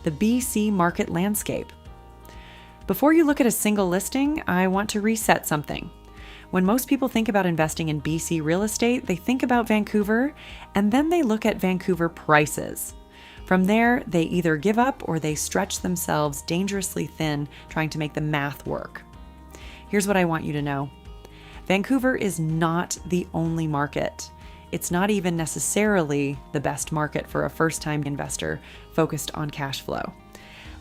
the BC market landscape. Before you look at a single listing, I want to reset something. When most people think about investing in BC real estate, they think about Vancouver, and then they look at Vancouver prices. From there, they either give up or they stretch themselves dangerously thin, trying to make the math work. Here's what I want you to know. Vancouver is not the only market. It's not even necessarily the best market for a first-time investor focused on cash flow.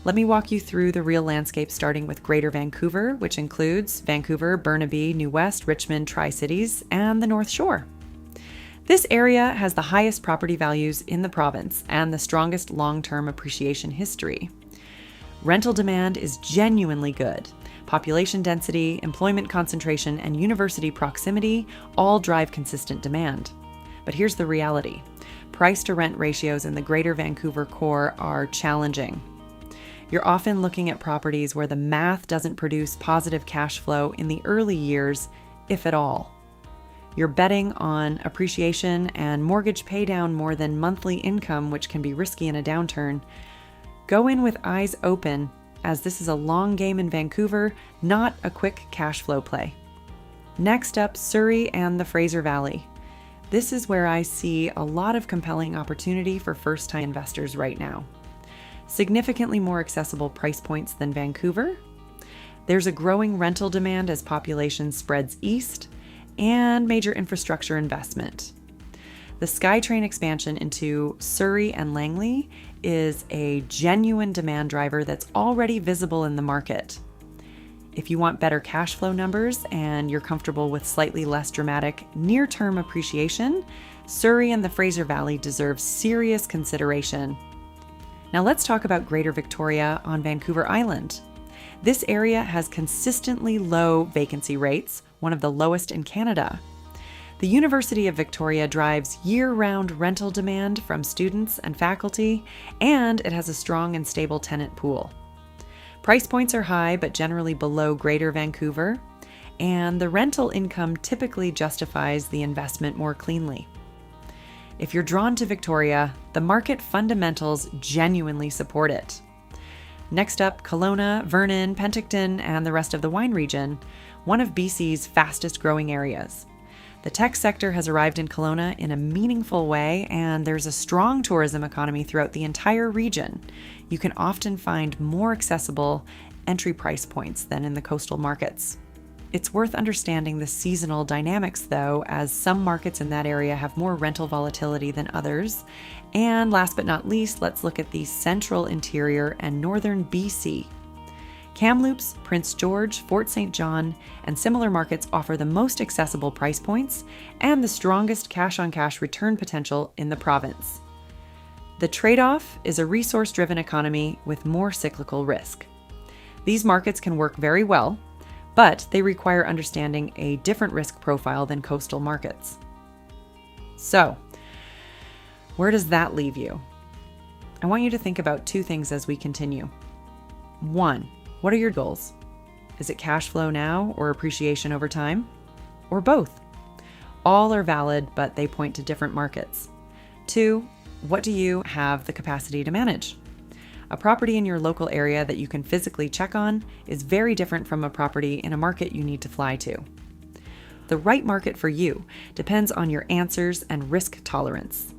Let me walk you through the real landscape, starting with Greater Vancouver, which includes Vancouver, Burnaby, New West, Richmond, Tri-Cities, and the North Shore. This area has the highest property values in the province and the strongest long-term appreciation history. Rental demand is genuinely good. Population density, employment concentration, and university proximity all drive consistent demand. But here's the reality. Price-to-rent ratios in the Greater Vancouver core are challenging. You're often looking at properties where the math doesn't produce positive cash flow in the early years, if at all. You're betting on appreciation and mortgage paydown more than monthly income, which can be risky in a downturn. Go in with eyes open, as this is a long game in Vancouver, not a quick cash flow play. Next up, Surrey and the Fraser Valley. This is where I see a lot of compelling opportunity for first-time investors right now. Significantly more accessible price points than Vancouver. There's a growing rental demand as population spreads east, and major infrastructure investment. The SkyTrain expansion into Surrey and Langley is a genuine demand driver that's already visible in the market. If you want better cash flow numbers and you're comfortable with slightly less dramatic near-term appreciation, Surrey and the Fraser Valley deserve serious consideration. Now let's talk about Greater Victoria on Vancouver Island. This area has consistently low vacancy rates, one of the lowest in Canada. The University of Victoria drives year-round rental demand from students and faculty, and it has a strong and stable tenant pool. Price points are high, but generally below Greater Vancouver, and the rental income typically justifies the investment more cleanly. If you're drawn to Victoria, the market fundamentals genuinely support it. Next up, Kelowna, Vernon, Penticton, and the rest of the wine region, one of BC's fastest growing areas. The tech sector has arrived in Kelowna in a meaningful way, and there's a strong tourism economy throughout the entire region. You can often find more accessible entry price points than in the coastal markets. It's worth understanding the seasonal dynamics, though, as some markets in that area have more rental volatility than others. And last but not least, let's look at the central interior and northern BC. Kamloops, Prince George, Fort St. John, and similar markets offer the most accessible price points and the strongest cash-on-cash return potential in the province. The trade-off is a resource-driven economy with more cyclical risk. These markets can work very well, but they require understanding a different risk profile than coastal markets. So, where does that leave you? I want you to think about two things as we continue. 1, what are your goals? Is it cash flow now or appreciation over time? Or both? All are valid, but they point to different markets. 2, what do you have the capacity to manage? A property in your local area that you can physically check on is very different from a property in a market you need to fly to. The right market for you depends on your answers and risk tolerance.